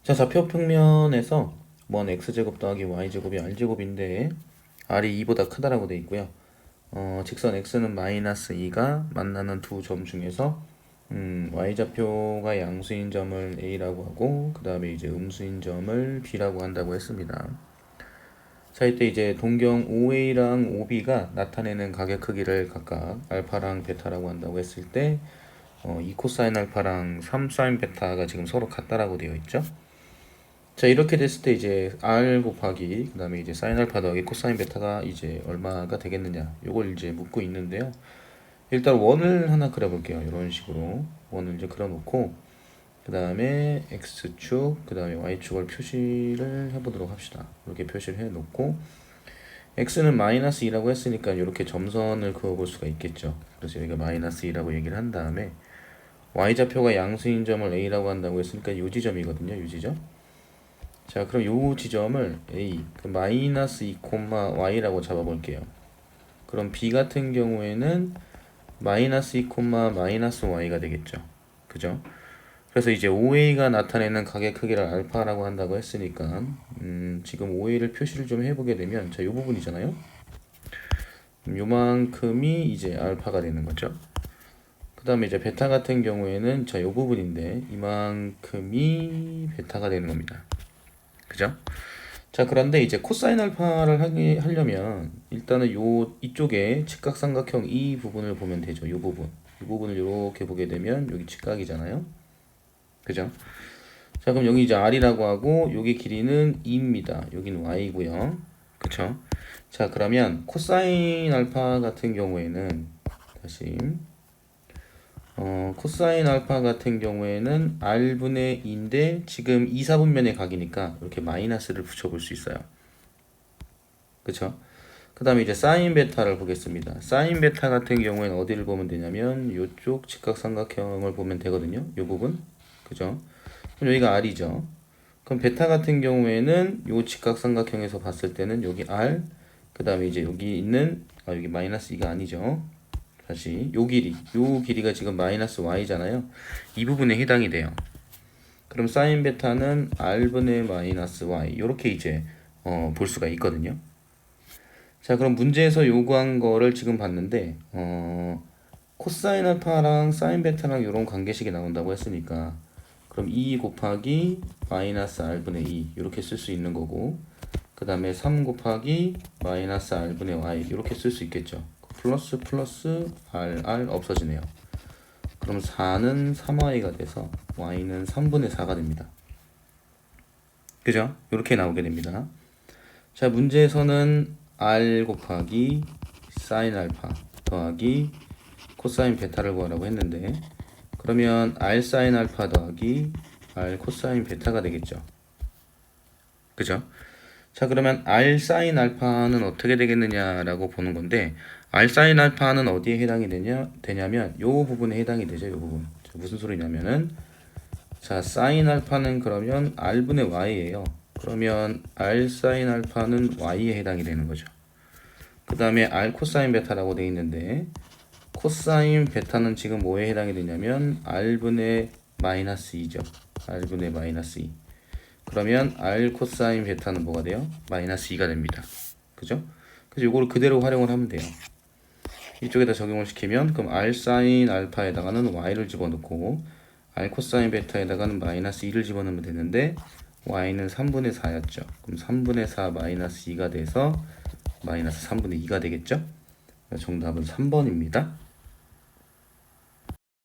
자, 좌표 평면에서 먼 x제곱 더하기 y제곱이 r제곱인데 r이 2보다 크다라고 돼 있고요. 직선 x는 마이너스 2가 만나는 두 점 중에서 y좌표가 양수인 점을 a라고 하고 그 다음에 이제 음수인 점을 b라고 한다고 했습니다. 자, 이때 이제 동경 OA랑 OB가 나타내는 가격 크기를 각각 알파랑 베타라고 한다고 했을 때 2 코사인 알파랑 3 사인 베타가 지금 서로 같다라고 되어 있죠. 자, 이렇게 됐을 때 이제 r 곱하기 그 다음에 이제 사인 알파 더하기 코사인 베타가 이제 얼마가 되겠느냐 요걸 이제 묻고 있는데요. 일단 원을 하나 그려볼게요. 이런 식으로 원을 이제 그려놓고 그 다음에 x축 그 다음에 y축을 표시를 해보도록 합시다. 이렇게 표시를 해놓고 x는 마이너스 2라고 했으니까 이렇게 점선을 그어볼 수가 있겠죠. 그래서 여기가 마이너스 2라고 얘기를 한 다음에 y좌표가 양수인 점을 a라고 한다고 했으니까 요 지점이거든요. 요 지점. 자, 그럼 요 지점을 a 그 마이너스 2, y라고 잡아볼게요. 그럼 b 같은 경우에는 마이너스 2, 마이너스 y가 되겠죠. 그죠? 그래서 이제 OA가 나타내는 가의 크기를 알파라고 한다고 했으니까 지금 OA를 표시를 좀 해보게 되면 자, 요 부분이잖아요. 요만큼이 이제 알파가 되는 거죠. 그 다음에 이제 베타 같은 경우에는 자, 요 부분인데 이만큼이 베타가 되는 겁니다. 그죠? 자, 그런데 이제 코사인 알파를 하려면 일단은 이쪽에 직각삼각형 이 부분을 보면 되죠. 이 부분을 이렇게 보게 되면 여기 직각이잖아요. 그죠? 자, 그럼 여기 이제 r이라고 하고 여기 길이는 2입니다. 여기는 y고요. 그쵸? 자, 그러면 코사인 알파 같은 경우에는 다시 코사인 알파 같은 경우에는 r분의 2인데 지금 2, 4분면의 각이니까 이렇게 마이너스를 붙여볼 수 있어요. 그쵸? 그 다음에 이제 사인 베타를 보겠습니다. 사인 베타 같은 경우에는 어디를 보면 되냐면 이쪽 직각삼각형을 보면 되거든요. 이 부분. 그죠? 그럼 여기가 r이죠. 그럼 베타 같은 경우에는 이 직각삼각형에서 봤을 때는 여기 r 그 다음에 이제 여기 있는 여기 마이너스 2가 아니죠. 다시 요 길이가 지금 마이너스 y잖아요. 이 부분에 해당이 돼요. 그럼 사인 베타는 r분의 마이너스 y 이렇게 이제 볼 수가 있거든요. 자, 그럼 문제에서 요구한 거를 지금 봤는데 코사인 알파랑 사인 베타랑 이런 관계식이 나온다고 했으니까 그럼 2 곱하기 마이너스 r분의 2 이렇게 쓸 수 있는 거고 그 다음에 3 곱하기 마이너스 r분의 y 이렇게 쓸 수 있겠죠. 플러스 r 없어지네요. 그럼 4는 3y가 돼서 y는 3분의 4가 됩니다. 그죠? 이렇게 나오게 됩니다. 자, 문제에서는 r 곱하기 사인 알파 더하기 코사인 베타를 구하라고 했는데 그러면 r 사인 알파 더하기 r 코사인 베타가 되겠죠. 그죠? 자, 그러면 r 사인 알파는 어떻게 되겠느냐라고 보는 건데 r 사인 알파는 어디에 해당이 되냐면 요 부분에 해당이 되죠. 요 부분. 자, 무슨 소리냐면은 자, 사인 알파는 그러면 r분의 y예요. 그러면 r 사인 알파는 y에 해당이 되는 거죠. 그 다음에 r 코사인 베타라고 되어 있는데 코사인 베타는 지금 뭐에 해당이 되냐면 r분의 마이너스 2죠. r분의 마이너스 2. 그러면 r 코사인 베타는 뭐가 돼요? 마이너스 2가 됩니다. 그죠? 그래서 이거를 그대로 활용을 하면 돼요. 이쪽에다 적용을 시키면 그럼 r 사인 알파에다가는 y를 집어넣고 r 코사인 베타에다가는 마이너스 2를 집어넣으면 되는데 y는 3분의 4였죠. 그럼 3분의 4 마이너스 2가 돼서 마이너스 3분의 2가 되겠죠? 정답은 3번입니다.